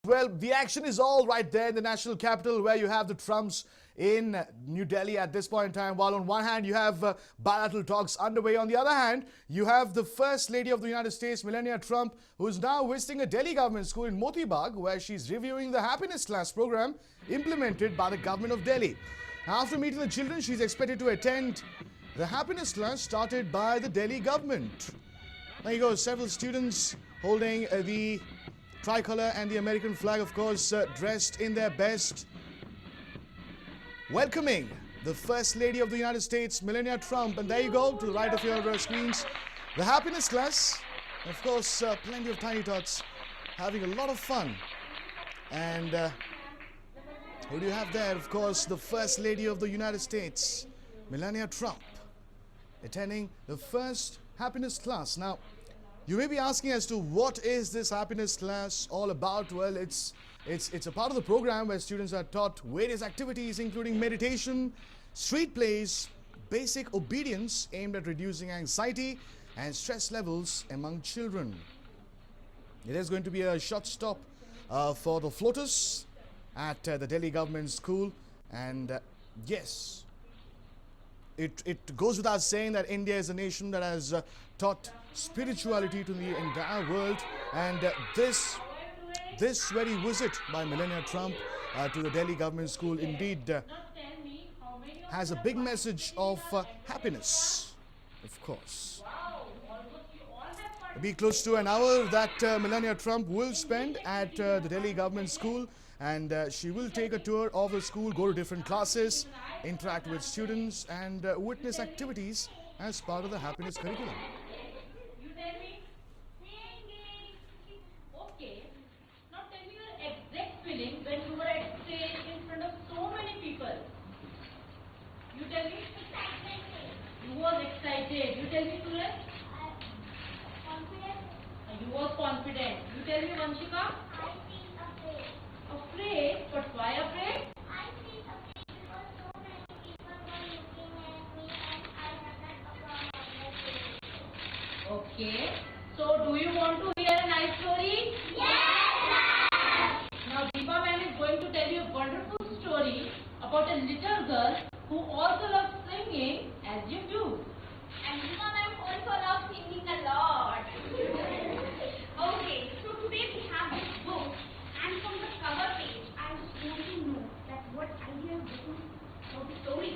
Well, the action is all right there in the national capital, where you have the Trumps in New Delhi at this point in time. While on one hand you have bilateral talks underway, on the other hand you have the First Lady of the United States, Melania Trump, who is now visiting a Delhi government school in Moti Bagh, where she's reviewing the happiness class program implemented by the government of Delhi. After meeting the children, she's expected to attend the happiness class started by the Delhi government. There you go, several students holding the tricolor and the American flag, of course, dressed in their best, welcoming the First Lady of the United States, Melania Trump. And there you go, to the right of your screens, the happiness class. Of course, plenty of tiny tots having a lot of fun. And who do you have there? Of course, the First Lady of the United States, Melania Trump, attending the first happiness class. Now, you may be asking as to what is this happiness class all about? Well, it's a part of the program where students are taught various activities, including meditation, street plays, basic obedience aimed at reducing anxiety and stress levels among children. It is going to be a short stop for the floaters at the Delhi government school. And yes, it goes without saying that India is a nation that has taught spirituality to the entire world, and this very visit by Melania Trump to the Delhi government school indeed has a big message of happiness, of course. It'll be close to an hour that Melania Trump will spend at the Delhi government school, and she will take a tour of the school, go to different classes, interact with students, and witness activities as part of the happiness curriculum. You tell me. Okay. Now tell me your exact feeling when you were at stage in front of so many people. You tell me. You was excited. You tell me, Suraj. Confident. You was confident. You tell me, Vanshika. I feel afraid. Afraid? But why afraid? I feel afraid because so many people were looking at me and I had not performed on my stage. Okay. So do you want to hear a nice story? Yes, ma'am. Now Deepa ma'am is going to tell you a wonderful story about a little girl who also loves singing as you do. And Deepa ma'am also loves singing a lot. Okay, so today we have this book, and from the cover page, I just want to know that what idea is written for the story.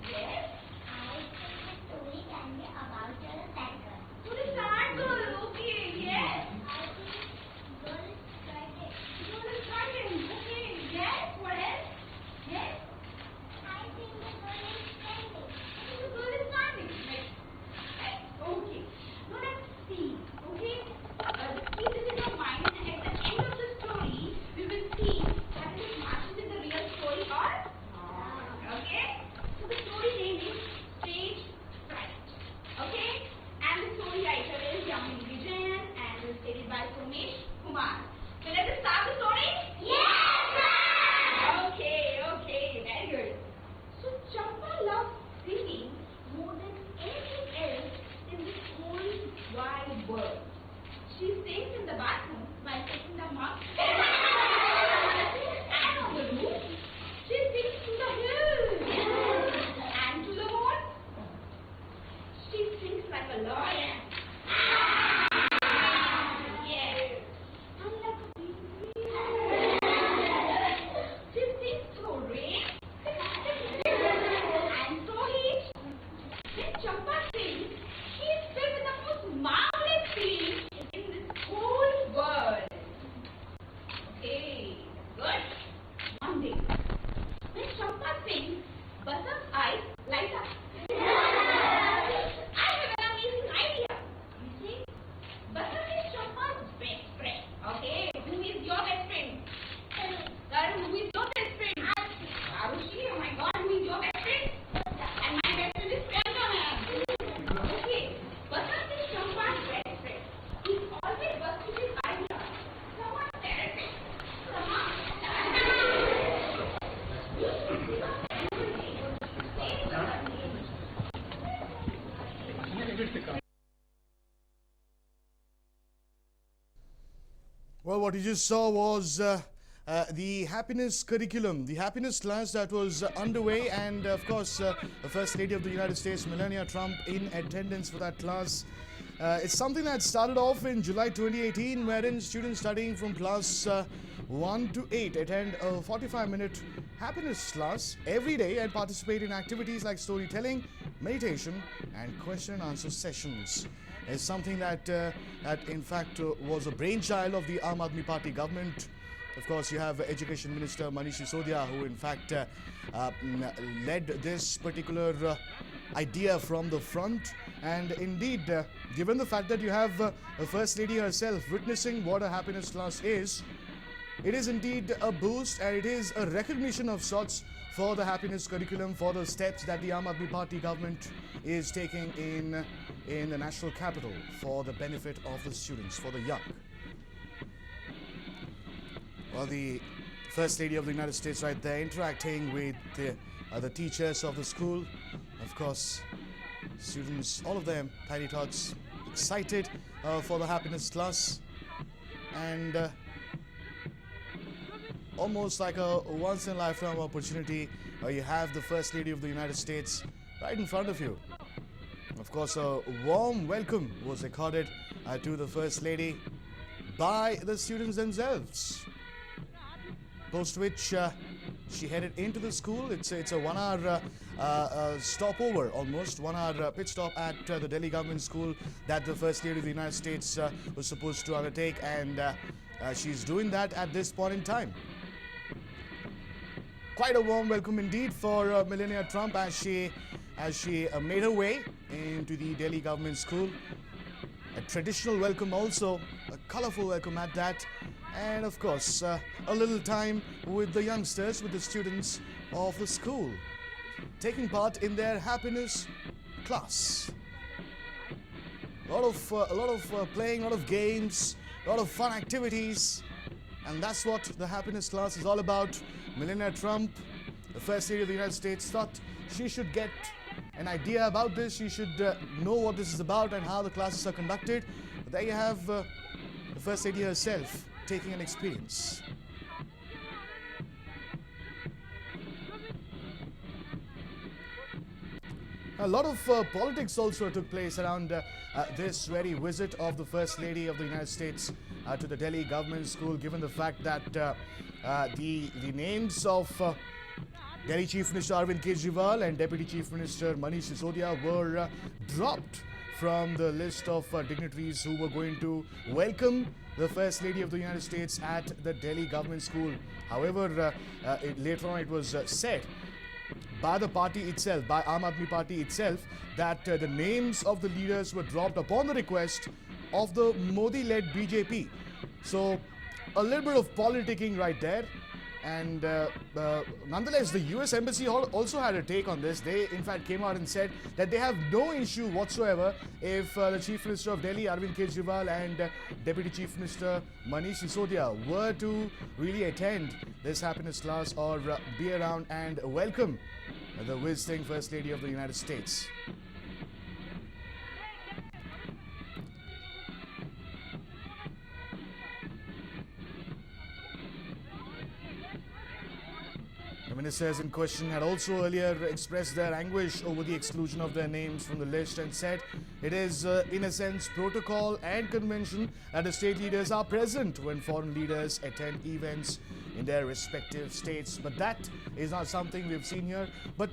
Yes, I think the story can be about a sad girl. To the sad girl, okay, yes. I think girl is frightened. Girl is frightened, okay, yes. What else? Yes. I think the girl is standing. The girl is standing. Right. Okay. Well, what you just saw was the happiness curriculum, the happiness class that was underway, and of course, the First Lady of the United States, Melania Trump, in attendance for that class. It's something that started off in July 2018, wherein students studying from class 1 to 8 attend a 45-minute happiness class every day and participate in activities like storytelling, meditation, and question and answer sessions. It's something that in fact was a brainchild of the Aam Aadmi Party government. Of course, you have Education Minister Manish Sisodia, who in fact led this particular idea from the front. And indeed, given the fact that you have the First Lady herself witnessing what a happiness class is, it is indeed a boost, and it is a recognition of sorts for the happiness curriculum, for the steps that the Aam Aadmi Party government is taking in the national capital for the benefit of the students, for the young. Well, the First Lady of the United States right there interacting with the teachers of the school. Of course, students, all of them, tiny tots, excited for the happiness class. And almost like a once-in-a-lifetime opportunity, you have the First Lady of the United States right in front of you. Of course, a warm welcome was accorded to the First Lady by the students themselves. Post which she headed into the school. It's a 1 hour stopover, almost 1 hour pit stop at the Delhi government school that the First Lady of the United States was supposed to undertake, and she's doing that at this point in time. Quite a warm welcome indeed for Melania Trump as she made her way into the Delhi government school. A traditional welcome also, a colorful welcome at that, and of course a little time with the youngsters, with the students of the school, taking part in their happiness class. A lot of playing, a lot of games, a lot of fun activities, and that's what the happiness class is all about. Melania Trump, the First Lady of the United States, thought she should get an idea about this. She should know what this is about and how the classes are conducted. But there you have the First Lady herself taking an experience. A lot of politics also took place around this very visit of the First Lady of the United States to the Delhi government school, given the fact that the names of Delhi Chief Minister Arvind Kejriwal and Deputy Chief Minister Manish Sisodia were dropped from the list of dignitaries who were going to welcome the First Lady of the United States at the Delhi government school. However, later on it was said by the party itself, by Aam Aadmi Party itself, that the names of the leaders were dropped upon the request of the Modi-led BJP. So a little bit of politicking right there. And nonetheless, the US Embassy also had a take on this. They, in fact, came out and said that they have no issue whatsoever if the Chief Minister of Delhi, Arvind Kejriwal, and Deputy Chief Minister Manish Sisodia were to really attend this happiness class or be around and welcome the visiting First Lady of the United States. The ministers in question had also earlier expressed their anguish over the exclusion of their names from the list and said it is, in a sense, protocol and convention that the state leaders are present when foreign leaders attend events in their respective states. But that is not something we've seen here. But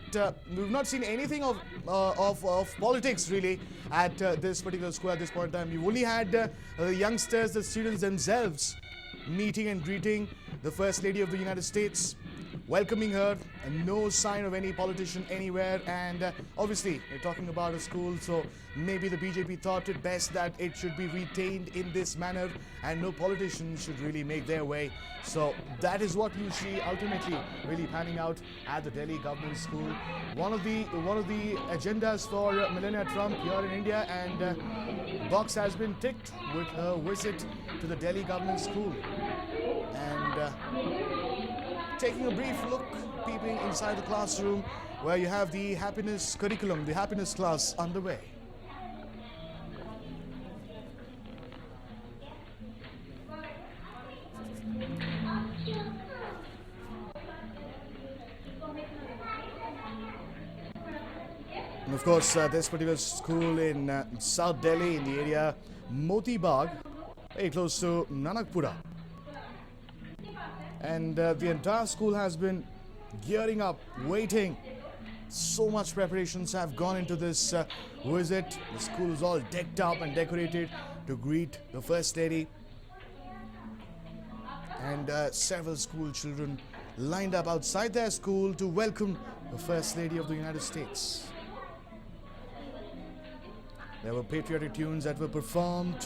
we've not seen anything of politics really at this particular square at this point in time. We've only had the youngsters, the students themselves, meeting and greeting the First Lady of the United States, welcoming her, and no sign of any politician anywhere. And obviously, you're talking about a school, so maybe the BJP thought it best that it should be retained in this manner and no politicians should really make their way. So that is what you see ultimately really panning out at the Delhi government school. One of the agendas for Melania Trump here in India, and box has been ticked with her visit to the Delhi government school. And taking a brief look, peeping inside the classroom where you have the happiness curriculum, the happiness class underway. And of course, this particular school in South Delhi, in the area Moti Bagh, very close to Nanakpura. And the entire school has been gearing up, waiting. So much preparations have gone into this visit. The school is all decked up and decorated to greet the First Lady. And several school children lined up outside their school to welcome the First Lady of the United States. There were patriotic tunes that were performed.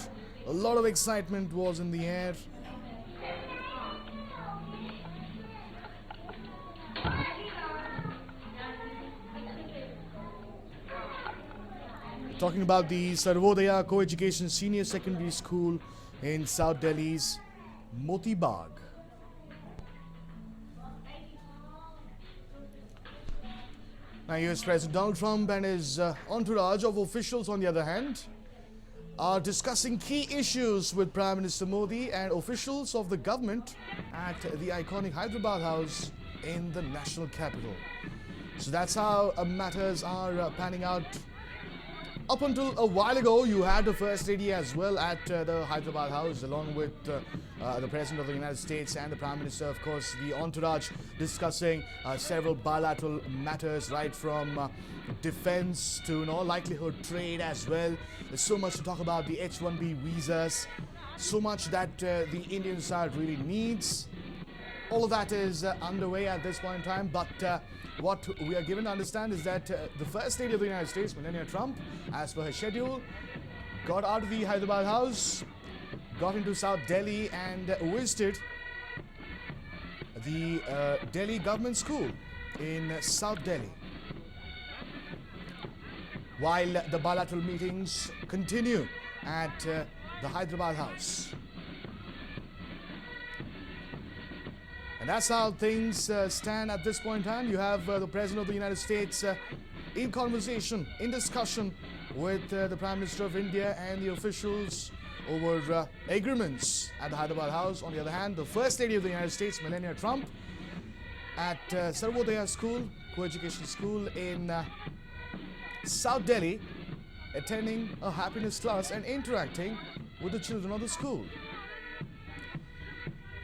A lot of excitement was in the air. Talking about the Sarvodya Co-Education Senior Secondary School in South Delhi's Moti Bagh. Now, US President Donald Trump and his entourage of officials, on the other hand, are discussing key issues with Prime Minister Modi and officials of the government at the iconic Hyderabad House in the national capital. So that's how matters are panning out. Up until a while ago, you had the First Lady as well at the Hyderabad House, along with the President of the United States and the Prime Minister, of course, the entourage, discussing several bilateral matters, right from defense to likelihood trade as well. There's so much to talk about, the H-1B visas, so much that the Indian side really needs. All of that is underway at this point in time, but what we are given to understand is that the First Lady of the United States, Melania Trump, as per her schedule, got out of the Hyderabad House, got into South Delhi and visited the Delhi Government School in South Delhi. While the bilateral meetings continue at the Hyderabad House. And that's how things stand at this point in time. You have the President of the United States in conversation, in discussion with the Prime Minister of India and the officials over agreements at the Hyderabad House. On the other hand, the First Lady of the United States, Melania Trump, at Sarvodya School, Co-Education School in South Delhi, attending a happiness class and interacting with the children of the school.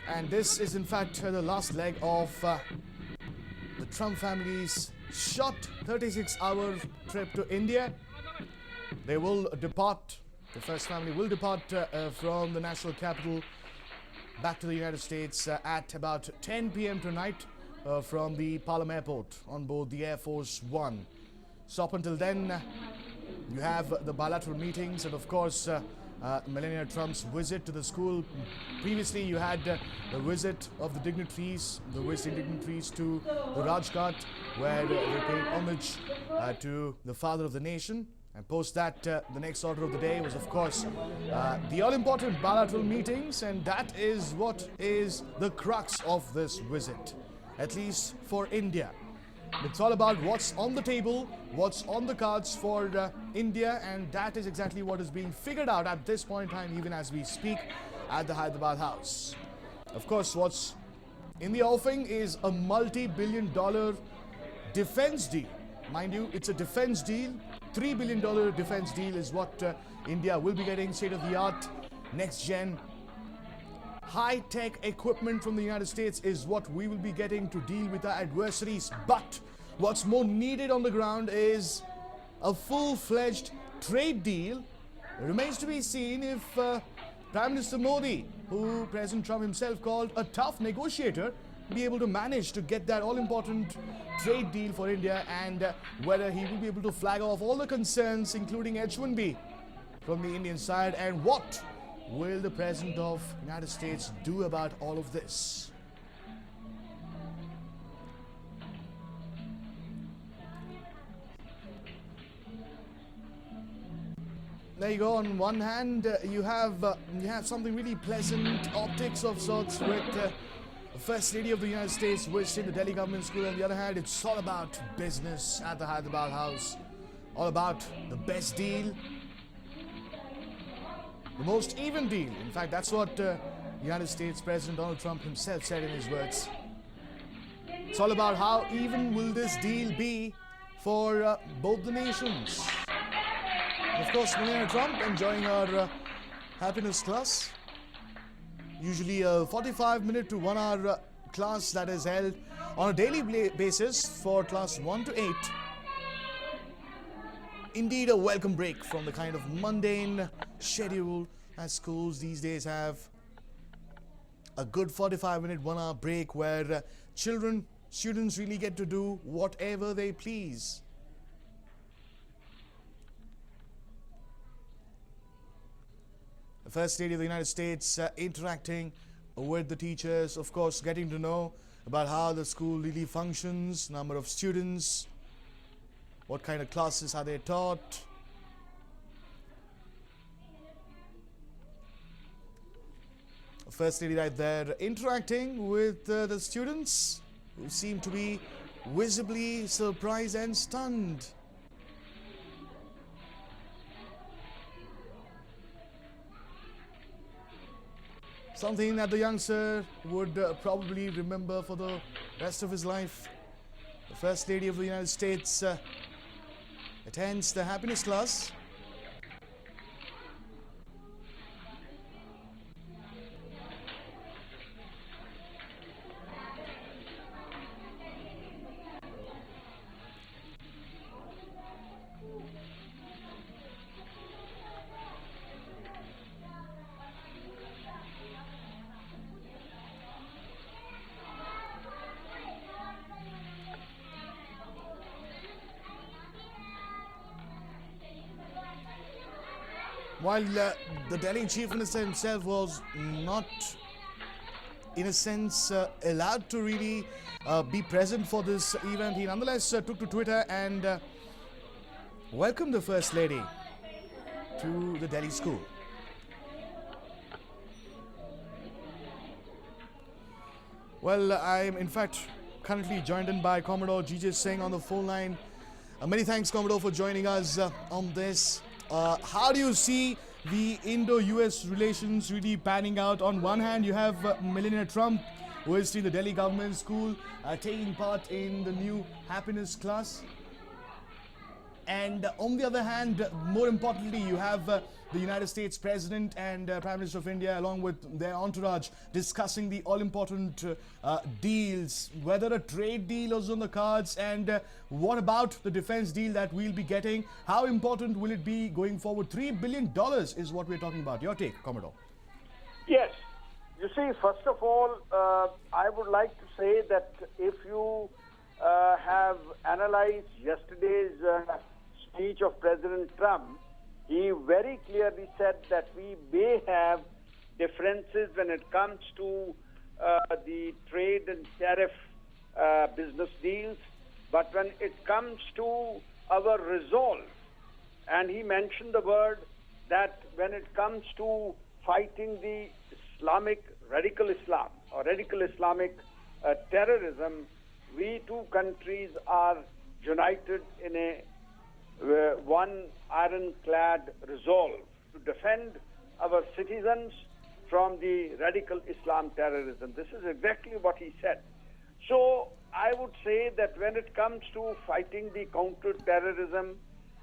And this is in fact the last leg of the Trump family's short 36-hour trip to India. They will depart, the First family will depart from the national capital back to the United States at about 10 p.m. tonight from the Palam Airport on board the Air Force One. So up until then, you have the bilateral meetings and of course Melania Trump's visit to the school. Previously, you had the visit of the dignitaries, the visiting dignitaries to the Rajghat, where they paid homage to the father of the nation. And post that, the next order of the day was, of course, the all-important bilateral meetings, and that is what is the crux of this visit, at least for India. It's all about what's on the table, what's on the cards for India, and that is exactly what is being figured out at this point in time, even as we speak, at the Hyderabad House. Of course, what's in the offing is a multi-billion-dollar defense deal. Mind you, it's a defense deal. $3 billion defense deal is what India will be getting, state-of-the-art, next-gen, high-tech equipment from the United States is what we will be getting to deal with our adversaries. But what's more needed on the ground is a full-fledged trade deal. It remains to be seen if Prime Minister Modi, who President Trump himself called a tough negotiator, be able to manage to get that all-important trade deal for India, and whether he will be able to flag off all the concerns, including H-1B, from the Indian side, and what will the President of the United States do about all of this? There you go. On one hand, you have something really pleasant, optics of sorts, with the First Lady of the United States visiting the Delhi Government School. On the other hand, it's all about business at the Hyderabad House, all about the best deal, the most even deal. In fact, that's what United States President Donald Trump himself said in his words. It's all about how even will this deal be for both the nations. And of course, Melania Trump enjoying her happiness class. Usually a 45-minute to 1 hour class that is held on a daily basis for class 1 to 8. Indeed, a welcome break from the kind of mundane schedule that schools these days have. A good 45-minute, 1 hour break where students really get to do whatever they please. The First Lady of the United States interacting with the teachers, of course, getting to know about how the school really functions, number of students, what kind of classes are they taught. First Lady right there interacting with the students who seem to be visibly surprised and stunned. Something that the youngster would probably remember for the rest of his life. The First Lady of the United States attends the happiness class. While the Delhi Chief Minister himself was not, in a sense, allowed to really be present for this event, he nonetheless took to Twitter and welcomed the First Lady to the Delhi school. Well, I am in fact currently joined in by Commodore GJ Singh on the phone line. Many thanks, Commodore, for joining us on this. How do you see the Indo-US relations really panning out? On one hand, you have Melania Trump, who is in the Delhi government school, taking part in the new happiness class. And on the other hand, more importantly, you have the United States President and Prime Minister of India, along with their entourage, discussing the all-important deals, whether a trade deal is on the cards, and what about the defense deal that we'll be getting? How important will it be going forward? $3 billion is what we're talking about. Your take, Commodore. Yes. You see, first of all, I would like to say that if you have analyzed yesterday's speech of President Trump, he very clearly said that we may have differences when it comes to the trade and tariff business deals, but when it comes to our resolve, and he mentioned the word that when it comes to fighting the radical Islam or radical Islamic terrorism, we two countries are united in a one ironclad resolve to defend our citizens from the radical Islam terrorism. This is exactly what he said. So I would say that when it comes to fighting the counter-terrorism,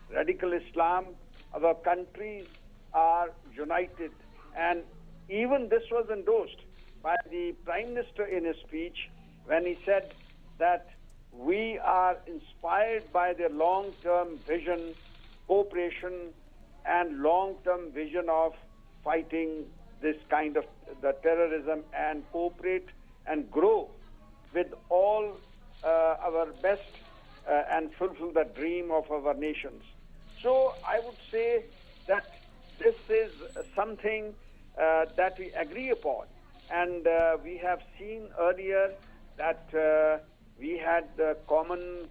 radical Islam, our countries are united. And even this was endorsed by the Prime Minister in his speech when he said that we are inspired by their long-term vision, cooperation, and long-term vision of fighting this kind of the terrorism, and cooperate and grow with all our best and fulfill the dream of our nations. So I would say that this is something that we agree upon, and we have seen earlier that we had the common,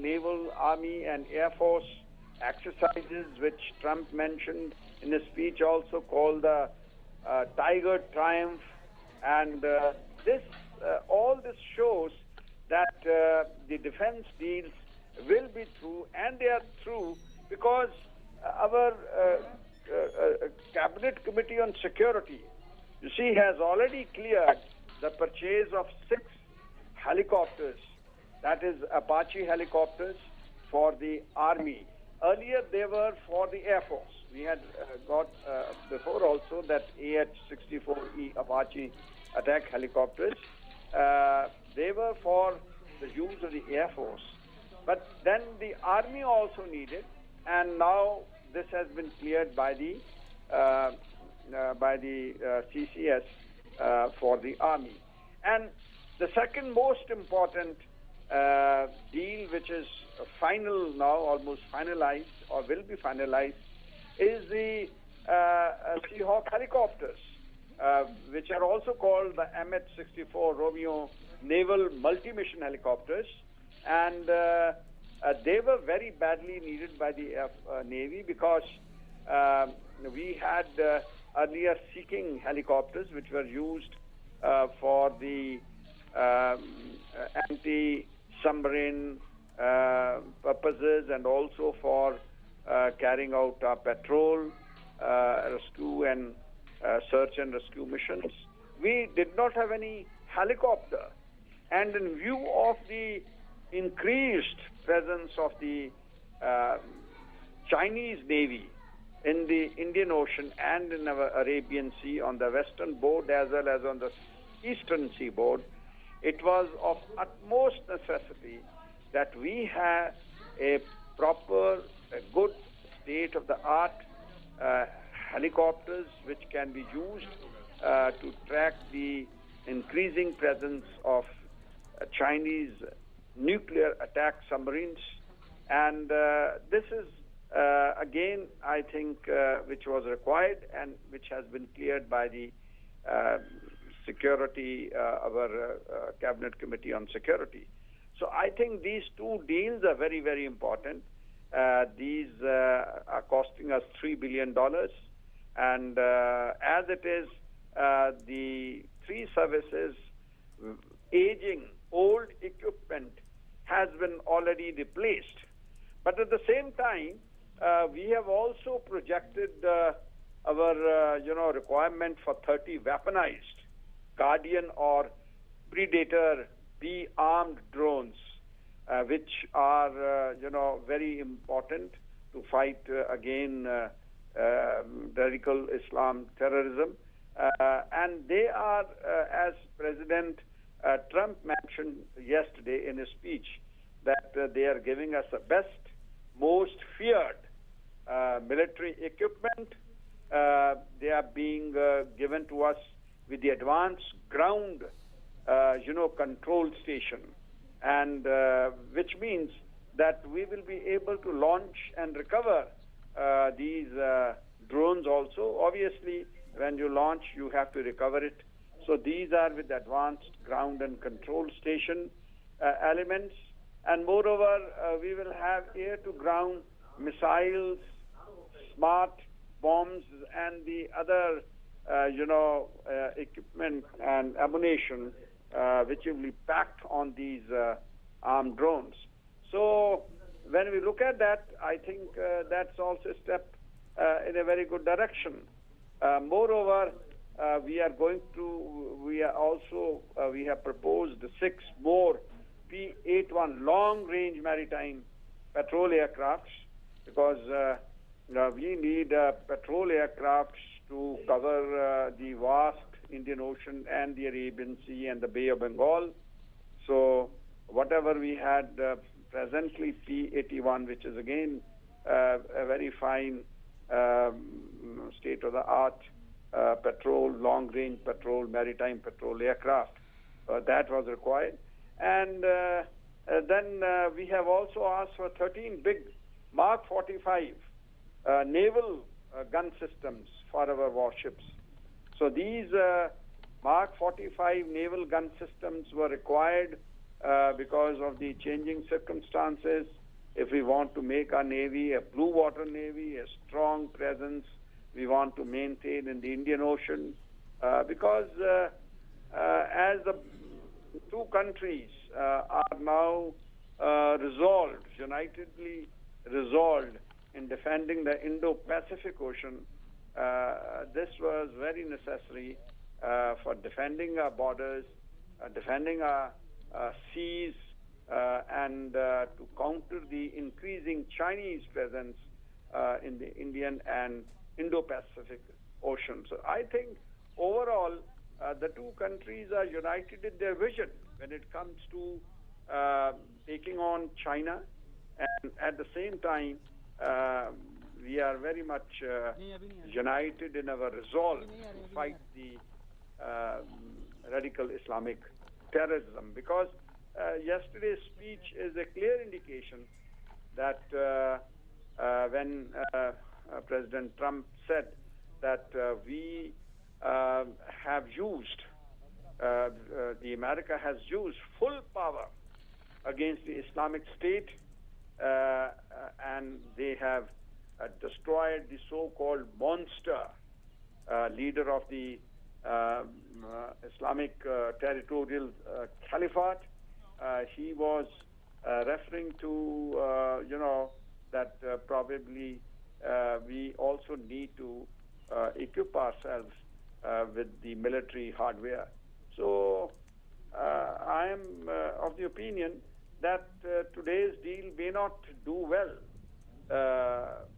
naval, army, and air force exercises, which Trump mentioned in his speech, also called the Tiger Triumph, and all this shows that the defense deals will be through, and they are through because our Cabinet Committee on Security, you see, has already cleared the purchase of 6 helicopters that is Apache helicopters for the Army. Earlier they were for the Air Force. We had got before also that AH-64E Apache attack helicopters. They were for the use of the Air Force. But then the Army also needed, and now this has been cleared by the CCS for the Army. And the second most important deal, which is final now, almost finalized or will be finalized, is the Seahawk helicopters, which are also called the MH-64 Romeo Naval Multi-Mission Helicopters. And they were very badly needed by the Navy because we had earlier seeking helicopters, which were used for the anti-submarine purposes and also for carrying out patrol, rescue and search and rescue missions. We did not have any helicopter, and in view of the increased presence of the Chinese Navy in the Indian Ocean and in our Arabian Sea on the western board as well as on the eastern seaboard, it was of utmost necessity that we have a proper, good state-of-the-art helicopters which can be used to track the increasing presence of Chinese nuclear attack submarines. And this is again, I think, which was required and which has been cleared by the security, our Cabinet Committee on Security. So I think these two deals are very, very important. These are costing us $3 billion. And as it is, the three services, aging, old equipment has been already replaced. But at the same time, we have also projected our requirement for 30 weaponized Guardian or Predator B-armed drones, which are very important to fight again radical Islam terrorism. And they are, as President Trump mentioned yesterday in his speech, that they are giving us the best, most feared military equipment. They are being given to us with the advanced ground, control station, and which means that we will be able to launch and recover these drones also. Obviously, when you launch, you have to recover it. So these are with advanced ground and control station elements. And moreover, we will have air-to-ground missiles, smart bombs, and the other, equipment and ammunition which will be packed on these armed drones. So when we look at that, I think that's also a step in a very good direction. Moreover, we have proposed 6 more P-81 long-range maritime patrol aircrafts because we need patrol aircrafts to cover the vast Indian Ocean and the Arabian Sea and the Bay of Bengal. So whatever we had presently P-81, which is again a very fine state-of-the-art patrol, long-range patrol, maritime patrol aircraft, that was required. And then we have also asked for 13 big Mark 45 naval gun systems for our warships. So these Mark 45 naval gun systems were required because of the changing circumstances. If we want to make our Navy a blue water Navy, a strong presence, we want to maintain in the Indian Ocean because as the two countries are now resolved, unitedly resolved in defending the Indo-Pacific Ocean, this was very necessary for defending our borders, defending our seas, and to counter the increasing Chinese presence in the Indian and Indo-Pacific Ocean. So I think overall the two countries are united in their vision when it comes to taking on China, and at the same time we are very much united in our resolve to fight the radical Islamic terrorism, because yesterday's speech is a clear indication that when President Trump said that we have used, the America has used full power against the Islamic State, and they have destroyed the so-called monster leader of the Islamic territorial caliphate. He was referring to, that probably we also need to equip ourselves with the military hardware. So I am of the opinion that today's deal may not do well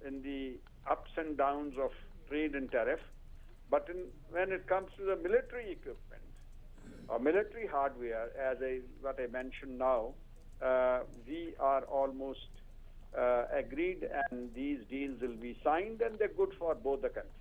in the ups and downs of trade and tariff, but when it comes to the military equipment or military hardware, what I mentioned now, we are almost agreed, and these deals will be signed, and they're good for both the countries.